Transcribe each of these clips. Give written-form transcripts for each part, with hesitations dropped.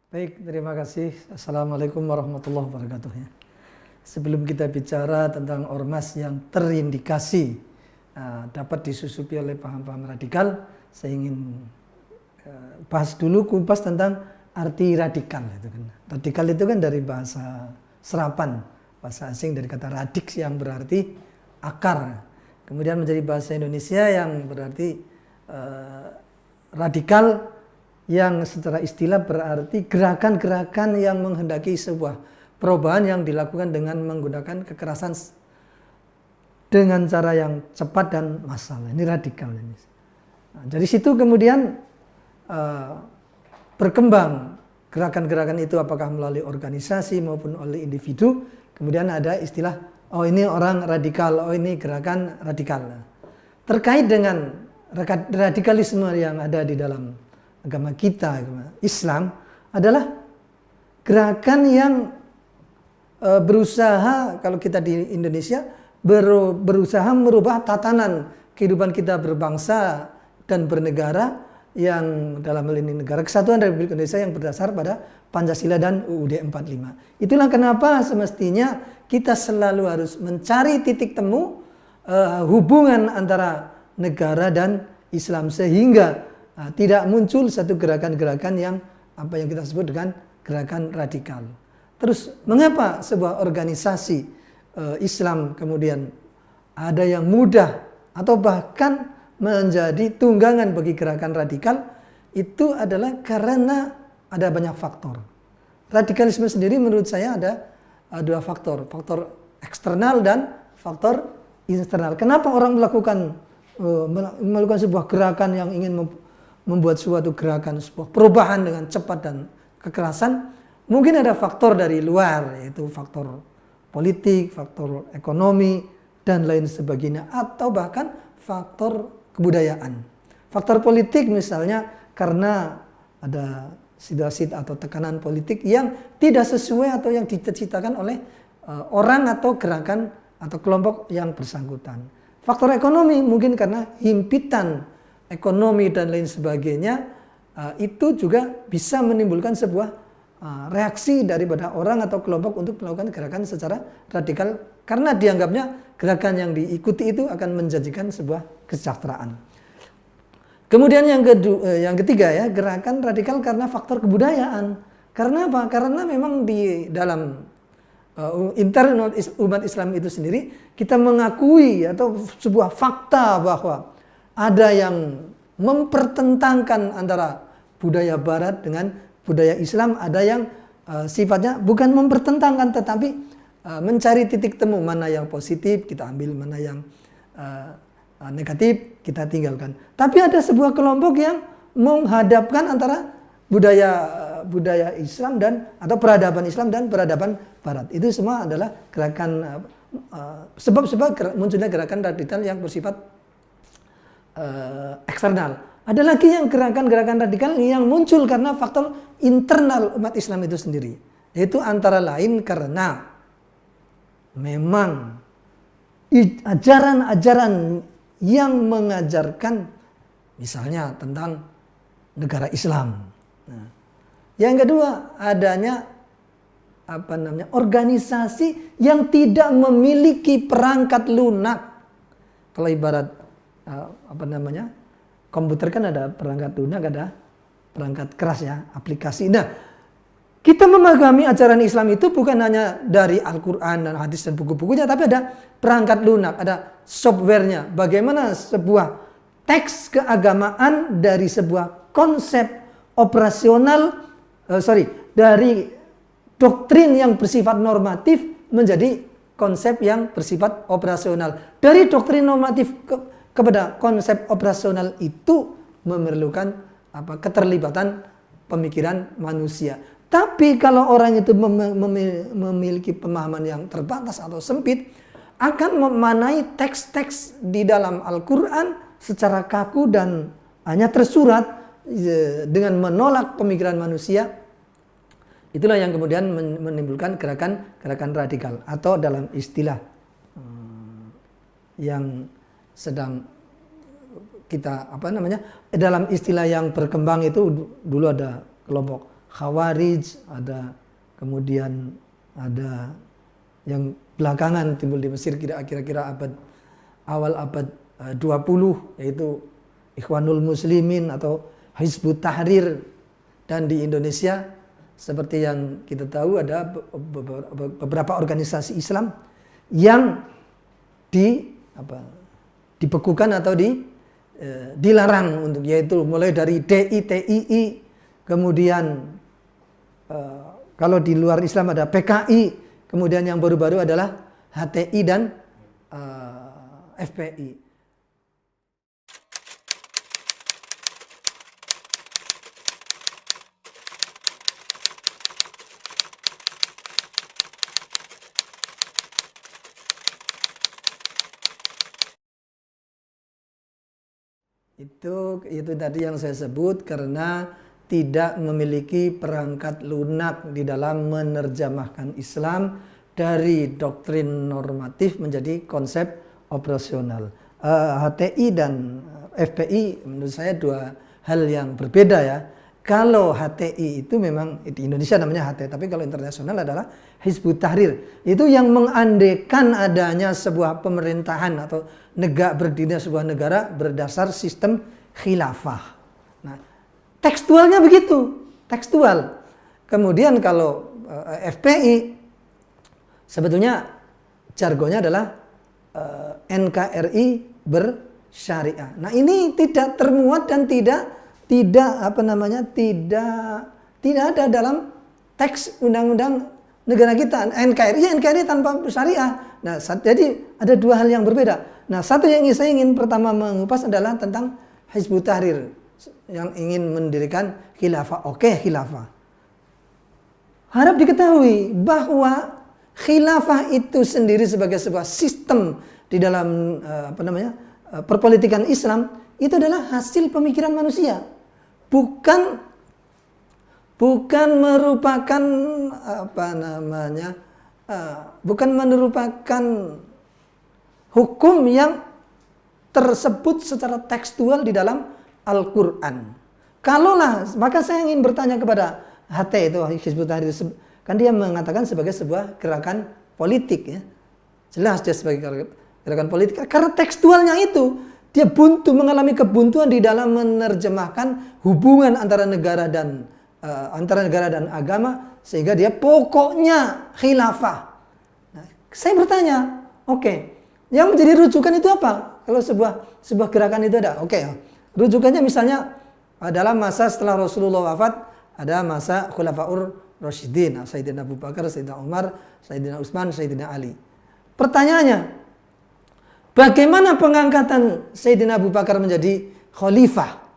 Baik, terima kasih. Assalamualaikum warahmatullahi wabarakatuh. Sebelum kita bicara tentang ormas yang terindikasi dapat disusupi oleh paham-paham radikal, saya ingin bahas dulu kupas tentang arti radikal. Radikal itu kan dari bahasa serapan, bahasa asing dari kata radix yang berarti akar. Kemudian menjadi bahasa Indonesia yang berarti radikal, yang secara istilah berarti gerakan-gerakan yang menghendaki sebuah perubahan yang dilakukan dengan menggunakan kekerasan dengan cara yang cepat dan massal. Ini radikal. Nah, dari situ kemudian berkembang gerakan-gerakan itu, apakah melalui organisasi maupun oleh individu. Kemudian ada istilah, oh ini orang radikal, oh ini gerakan radikal. Nah, terkait dengan radikalisme yang ada di dalam agama kita, agama Islam, adalah gerakan yang berusaha, kalau kita di Indonesia, berusaha merubah tatanan kehidupan kita berbangsa dan bernegara, yang dalam hal ini Negara Kesatuan Republik Indonesia yang berdasar pada Pancasila dan UUD 45. Itulah kenapa semestinya kita selalu harus mencari titik temu hubungan antara negara dan Islam, sehingga tidak muncul satu gerakan-gerakan yang apa yang kita sebut dengan gerakan radikal. Terus mengapa sebuah organisasi Islam kemudian ada yang mudah atau bahkan menjadi tunggangan bagi gerakan radikal? Itu adalah karena ada banyak faktor. Radikalisme sendiri menurut saya ada dua faktor, faktor eksternal dan faktor internal. Kenapa orang melakukan sebuah gerakan yang ingin membuat suatu gerakan, sebuah perubahan dengan cepat dan kekerasan? Mungkin ada faktor dari luar, yaitu faktor politik, faktor ekonomi, dan lain sebagainya, atau bahkan faktor kebudayaan. Faktor politik misalnya karena ada situasi atau tekanan politik yang tidak sesuai atau yang dicita-citakan oleh orang atau gerakan atau kelompok yang bersangkutan. Faktor ekonomi mungkin karena himpitan ekonomi dan lain sebagainya, itu juga bisa menimbulkan sebuah reaksi daripada orang atau kelompok untuk melakukan gerakan secara radikal, karena dianggapnya gerakan yang diikuti itu akan menjanjikan sebuah kesejahteraan. Kemudian yang ketiga ya, gerakan radikal karena faktor kebudayaan. Karena apa? Karena memang di dalam internal umat Islam itu sendiri, kita mengakui atau sebuah fakta bahwa ada yang mempertentangkan antara budaya Barat dengan budaya Islam, ada yang sifatnya bukan mempertentangkan tetapi mencari titik temu, mana yang positif kita ambil, mana yang negatif kita tinggalkan. Tapi ada sebuah kelompok yang menghadapkan antara budaya Islam dan atau peradaban Islam dan peradaban Barat. Itu semua adalah gerakan sebab-sebab munculnya gerakan radikal yang bersifat eksternal. Ada lagi yang gerakan-gerakan radikal yang muncul karena faktor internal umat Islam itu sendiri. Yaitu antara lain karena memang ajaran-ajaran yang mengajarkan misalnya tentang negara Islam. Nah, yang kedua, adanya organisasi yang tidak memiliki perangkat lunak. Kalau ibarat komputer kan ada perangkat lunak, ada perangkat keras ya, aplikasi. Nah, kita memahami ajaran Islam itu bukan hanya dari Al-Quran dan hadis dan buku-bukunya, tapi ada perangkat lunak, ada softwarenya. Bagaimana sebuah teks keagamaan dari sebuah konsep operasional, dari doktrin yang bersifat normatif menjadi konsep yang bersifat operasional. Dari doktrin normatif kepada konsep operasional itu memerlukan keterlibatan pemikiran manusia. Tapi kalau orang itu memiliki pemahaman yang terbatas atau sempit, akan memanai teks-teks di dalam Al-Quran secara kaku dan hanya tersurat dengan menolak pemikiran manusia. Itulah yang kemudian menimbulkan gerakan radikal, atau dalam istilah yang sedang kita dalam istilah yang berkembang itu dulu ada kelompok Khawarij, ada kemudian ada yang belakangan timbul di Mesir kira-kira awal abad 20, yaitu Ikhwanul Muslimin atau Hizbut Tahrir. Dan di Indonesia seperti yang kita tahu ada beberapa organisasi Islam yang dibekukan atau dilarang untuk, yaitu mulai dari DITII, kemudian kalau di luar Islam ada PKI, kemudian yang baru-baru adalah HTI dan FPI. Itu tadi yang saya sebut, karena tidak memiliki perangkat lunak di dalam menerjemahkan Islam dari doktrin normatif menjadi konsep operasional. HTI dan FPI menurut saya dua hal yang berbeda ya. Kalau HTI itu memang di Indonesia namanya HTI, tapi kalau internasional adalah Hizbut Tahrir. Itu yang mengandekan adanya sebuah pemerintahan atau berdirinya sebuah negara berdasar sistem khilafah. Nah, tekstualnya begitu, tekstual. Kemudian kalau FPI sebetulnya jargonnya adalah NKRI bersyariah. Nah, ini tidak termuat dan tidak ada dalam teks undang-undang negara kita. NKRI tanpa syariah. Nah, jadi ada dua hal yang berbeda. Nah, satu yang saya ingin pertama mengupas adalah tentang Hizbut Tahrir yang ingin mendirikan khilafah. Oke, khilafah. Harap diketahui bahwa khilafah itu sendiri sebagai sebuah sistem di dalam perpolitikan Islam itu adalah hasil pemikiran manusia. Bukan merupakan hukum yang tersebut secara tekstual di dalam Al-Quran. Maka saya ingin bertanya kepada HT itu, Hizbut Tahrir, kan dia mengatakan sebagai sebuah gerakan politik ya. Jelas dia sebagai gerakan politik karena tekstualnya itu dia mengalami kebuntuan di dalam menerjemahkan hubungan antara negara dan agama, sehingga dia pokoknya khilafah. Nah, saya bertanya, yang menjadi rujukan itu apa? Kalau sebuah gerakan itu ada, rujukannya misalnya dalam masa setelah Rasulullah wafat ada masa Khulafaur Rasyidin, Sayyidina Abu Bakar, Sayyidina Umar, Sayyidina Utsman, Sayyidina Ali. Pertanyaannya, bagaimana pengangkatan Sayyidina Abu Bakar menjadi khalifah?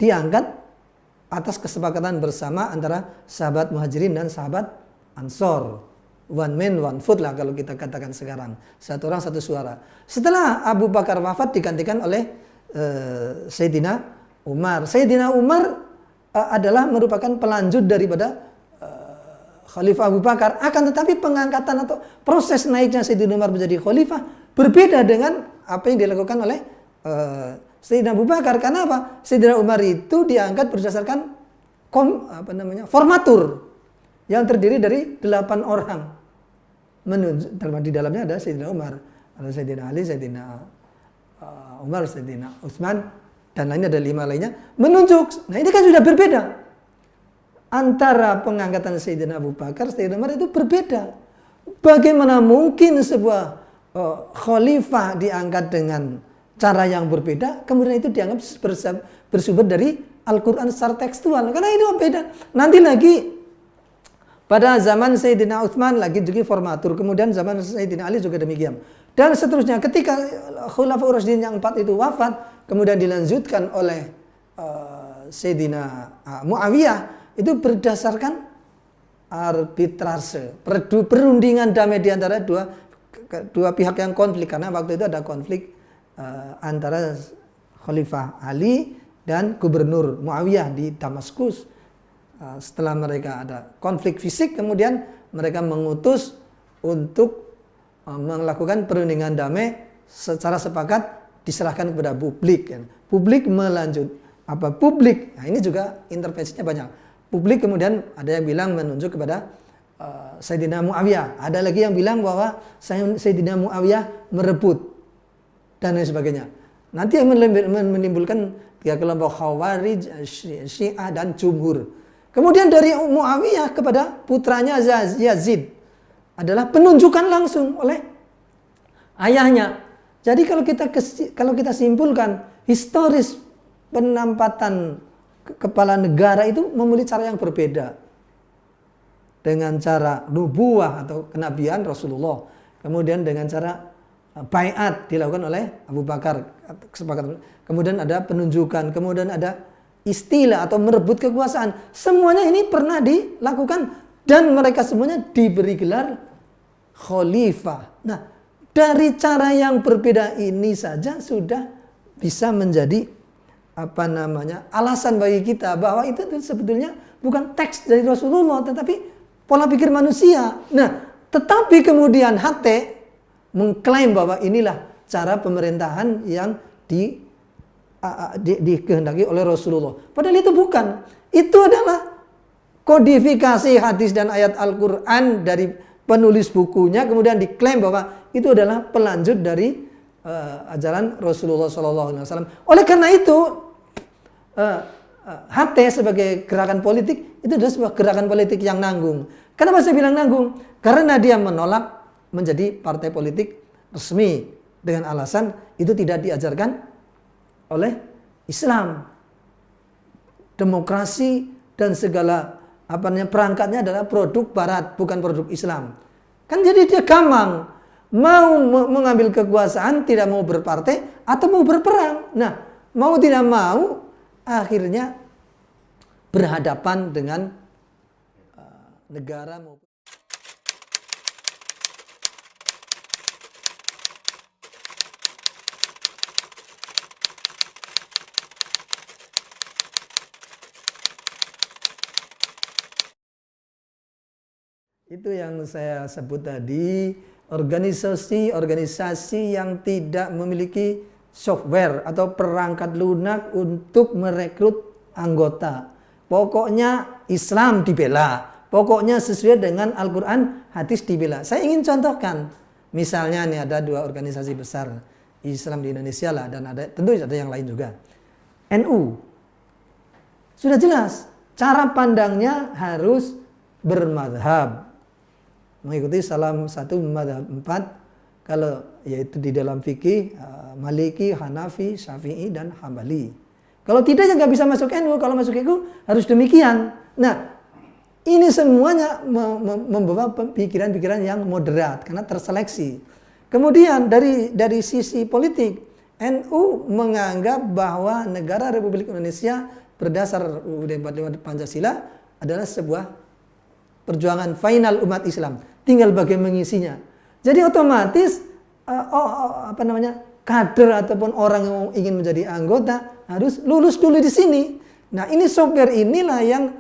Diangkat atas kesepakatan bersama antara sahabat Muhajirin dan sahabat Ansor. One man, one vote lah kalau kita katakan sekarang. Satu orang, satu suara. Setelah Abu Bakar wafat digantikan oleh Sayyidina Umar. Sayyidina Umar adalah merupakan pelanjut daripada Khalifah Abu Bakar. Akan tetapi pengangkatan atau proses naiknya Sayyidina Umar menjadi khalifah berbeda dengan apa yang dilakukan oleh Sayyidina Abu Bakar. Karena apa? Sayyidina Umar itu diangkat berdasarkan formatur yang terdiri dari 8 orang. Di dalamnya ada Sayyidina Umar, ada Sayyidina Ali, Sayyidina Umar, Sayyidina Utsman, dan lainnya ada 5 lainnya. Menunjuk. Nah, ini kan sudah berbeda. Antara pengangkatan Sayyidina Abu Bakar, Sayyidina Umar itu berbeda. Bagaimana mungkin sebuah khalifah diangkat dengan cara yang berbeda, kemudian itu dianggap bersumber dari Al-Quran secara tekstual. Karena itu beda. Nanti lagi pada zaman Sayyidina Utsman lagi juga formatur, kemudian zaman Sayyidina Ali juga demikian. Dan seterusnya ketika Khulafaur Rasyidin yang 4 itu wafat, kemudian dilanjutkan oleh Sayyidina Muawiyah, itu berdasarkan arbitrase, perundingan damai di antara dua pihak yang konflik. Karena waktu itu ada konflik antara Khalifah Ali dan Gubernur Muawiyah di Damaskus. Setelah mereka ada konflik fisik, kemudian mereka mengutus untuk melakukan perundingan damai secara sepakat diserahkan kepada publik. Publik publik. Nah, ini juga intervensinya banyak. Publik kemudian ada yang bilang menunjuk kepada Sayyidina Muawiyah. Ada lagi yang bilang bahwa Sayyidina Muawiyah merebut dan lain sebagainya. Nanti yang menimbulkan tiga kelompok Khawarij, Syiah dan Jumhur. Kemudian dari Muawiyah kepada putranya Yazid adalah penunjukan langsung oleh ayahnya. Jadi kalau kita simpulkan historis penempatan kepala negara itu memiliki cara yang berbeda dengan cara nubuah atau kenabian Rasulullah, kemudian dengan cara baiat dilakukan oleh Abu Bakar, kesepakatan, kemudian ada penunjukan, kemudian ada istilah atau merebut kekuasaan. Semuanya ini pernah dilakukan dan mereka semuanya diberi gelar khalifah. Nah, dari cara yang berbeda ini saja sudah bisa menjadi alasan bagi kita bahwa itu sebetulnya bukan teks dari Rasulullah tetapi pola pikir manusia. Nah, tetapi kemudian HT mengklaim bahwa inilah cara pemerintahan yang dikehendaki oleh Rasulullah. Padahal itu bukan. Itu adalah kodifikasi hadis dan ayat Al-Quran dari penulis bukunya, kemudian diklaim bahwa itu adalah pelanjut dari ajaran Rasulullah SAW. Oleh karena itu HT sebagai gerakan politik itu adalah sebuah gerakan politik yang nanggung. Kenapa saya bilang nanggung? Karena dia menolak menjadi partai politik resmi dengan alasan itu tidak diajarkan oleh Islam. Demokrasi dan segala perangkatnya adalah produk Barat, bukan produk Islam. Kan jadi dia gampang mau mengambil kekuasaan, tidak mau berpartai atau mau berperang. Nah, mau tidak mau akhirnya berhadapan dengan negara maupun itu yang saya sebut tadi, organisasi yang tidak memiliki software atau perangkat lunak untuk merekrut anggota. Pokoknya Islam dibela, pokoknya sesuai dengan Al-Quran, hadis dibela. Saya ingin contohkan, misalnya nih ada dua organisasi besar Islam di Indonesia lah, dan tentu ada yang lain juga. NU, sudah jelas, cara pandangnya harus bermadhab, mengikuti salah satu madhab 4, kalau yaitu di dalam fikih Maliki, Hanafi, Syafi'i dan Hambali. Kalau tidak ya nggak bisa masuk NU. Kalau masuk NU harus demikian. Nah, ini semuanya membawa pikiran-pikiran yang moderat karena terseleksi. Kemudian dari sisi politik, NU menganggap bahwa negara Republik Indonesia berdasar UUD 45 Pancasila adalah sebuah perjuangan final umat Islam. Tinggal bagaimana mengisinya. Jadi otomatis kader ataupun orang yang ingin menjadi anggota harus lulus dulu di sini. Nah, ini software inilah yang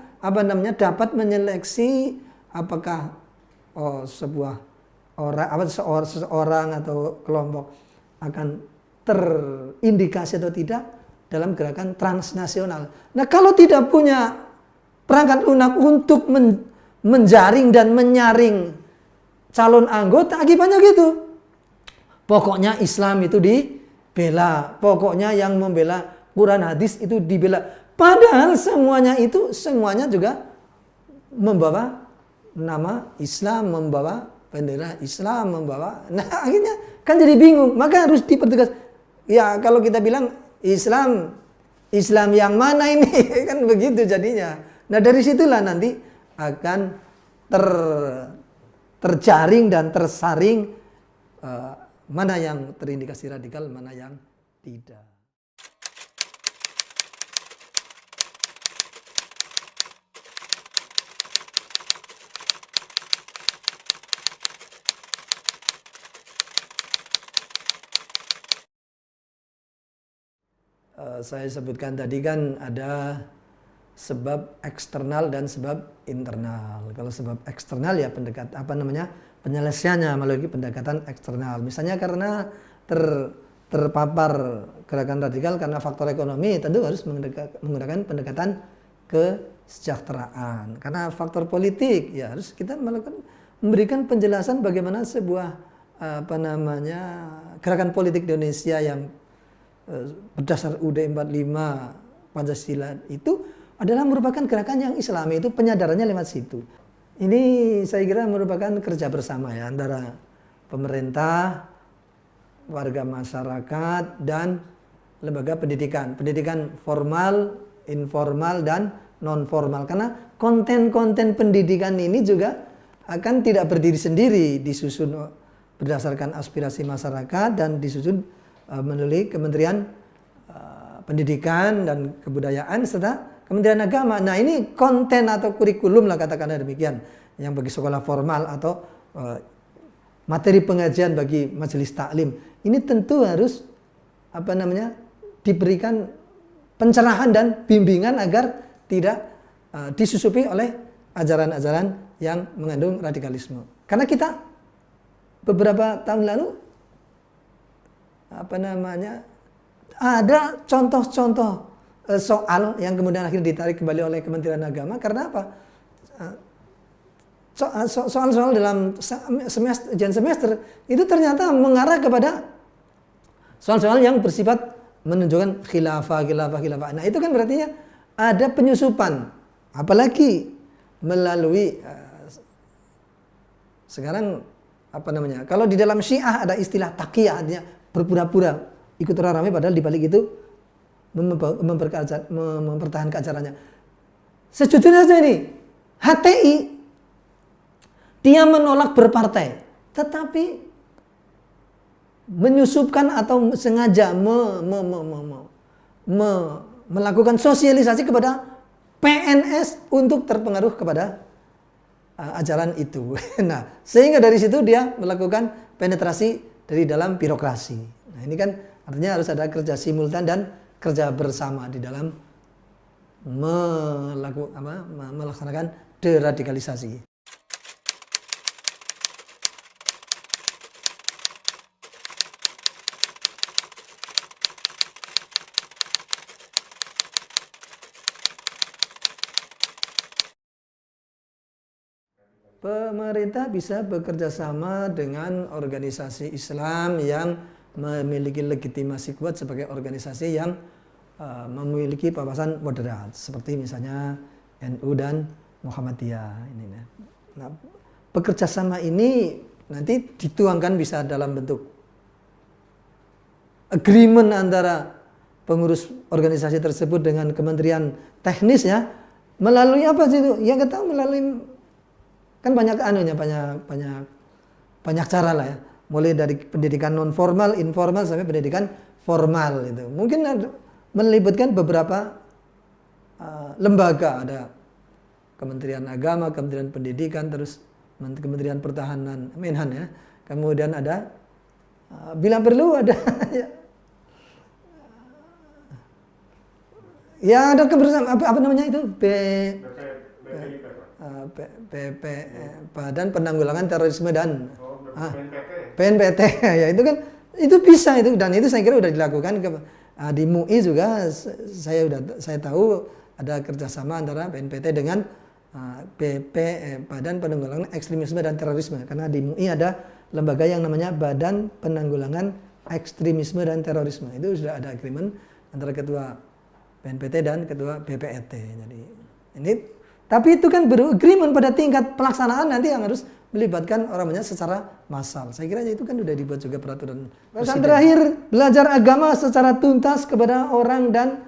dapat menyeleksi apakah sebuah seseorang atau kelompok akan terindikasi atau tidak dalam gerakan transnasional. Nah, kalau tidak punya perangkat lunak untuk menjaring dan menyaring calon anggota, akibatnya gitu. Pokoknya Islam itu dibela, pokoknya yang membela Quran hadis itu dibela. Padahal semuanya juga membawa nama Islam, membawa bendera Islam, nah akhirnya kan jadi bingung. Maka harus dipertegas. Ya kalau kita bilang Islam yang mana ini kan begitu jadinya. Nah dari situlah nanti akan terjaring dan tersaring mana yang terindikasi radikal, mana yang tidak. Saya sebutkan tadi kan ada sebab eksternal dan sebab internal. Kalau sebab eksternal ya penyelesaiannya melalui pendekatan eksternal. Misalnya karena terpapar gerakan radikal karena faktor ekonomi, tentu harus menggunakan pendekatan kesejahteraan. Karena faktor politik, ya harus kita memberikan penjelasan bagaimana sebuah gerakan politik di Indonesia yang berdasar UUD 45 Pancasila itu adalah merupakan gerakan yang Islami, itu penyadarannya lewat situ. Ini saya kira merupakan kerja bersama ya antara pemerintah, warga masyarakat, dan lembaga pendidikan. Pendidikan formal, informal, dan non formal. Karena konten-konten pendidikan ini juga akan tidak berdiri sendiri, disusun berdasarkan aspirasi masyarakat dan disusun melalui Kementerian Pendidikan dan Kebudayaan serta Kementerian Agama. Nah, ini konten atau kurikulum lah katakanlah demikian, yang bagi sekolah formal atau materi pengajian bagi majelis taklim. Ini tentu harus diberikan pencerahan dan bimbingan agar tidak disusupi oleh ajaran-ajaran yang mengandung radikalisme. Karena kita beberapa tahun lalu ada contoh-contoh soal yang kemudian akhirnya ditarik kembali oleh Kementerian Agama. Karena apa? Soal-soal dalam ujian semester itu ternyata mengarah kepada soal-soal yang bersifat menunjukkan khilafah. Nah, itu kan berarti ada penyusupan, apalagi melalui sekarang kalau di dalam Syiah ada istilah taqiyah, artinya berpura-pura ikut orang ramai padahal di balik itu mempertahankan ajarannya. Sejujurnya saja ini HTI dia menolak berpartai, tetapi menyusupkan atau sengaja melakukan sosialisasi kepada PNS untuk terpengaruh kepada ajaran itu. Nah, sehingga dari situ dia melakukan penetrasi dari dalam birokrasi. Nah, ini kan artinya harus ada kerja simultan dan kerja bersama di dalam melaksanakan deradikalisasi. Pemerintah bisa bekerja sama dengan organisasi Islam yang memiliki legitimasi kuat sebagai organisasi yang memiliki wawasan moderat, seperti misalnya NU dan Muhammadiyah. Nah, bekerja sama ini nanti dituangkan bisa dalam bentuk agreement antara pengurus organisasi tersebut dengan kementerian teknis ya, melalui apa sih itu? Yang kita melalui kan banyak banyak cara lah ya, mulai dari pendidikan non formal, informal sampai pendidikan formal itu. Mungkin melibatkan beberapa lembaga, ada Kementerian Agama, Kementerian Pendidikan, terus Kementerian Pertahanan, Menhan ya. Kemudian ada bila perlu ada ya ada kebersamaan apa namanya itu Badan Penanggulangan Terorisme dan BNPT ya, itu kan itu bisa itu, dan itu saya kira sudah dilakukan di MUI juga. Saya tahu ada kerjasama antara BNPT dengan Badan Penanggulangan Ekstremisme dan Terorisme, karena di MUI ada lembaga yang namanya Badan Penanggulangan Ekstremisme dan Terorisme. Itu sudah ada agreement antara ketua BNPT dan ketua BPET. Jadi ini, tapi itu kan beragreement pada tingkat pelaksanaan nanti yang harus melibatkan orangnya secara massal. Saya kira itu kan sudah dibuat juga peraturan. Pesan terakhir, belajar agama secara tuntas kepada orang dan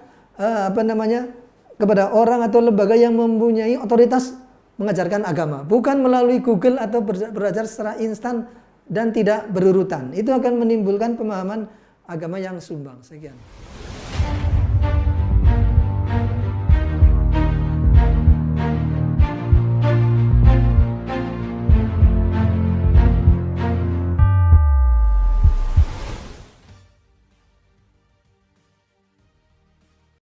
kepada orang atau lembaga yang mempunyai otoritas mengajarkan agama, bukan melalui Google atau belajar secara instan dan tidak berurutan. Itu akan menimbulkan pemahaman agama yang sumbang. Sekian.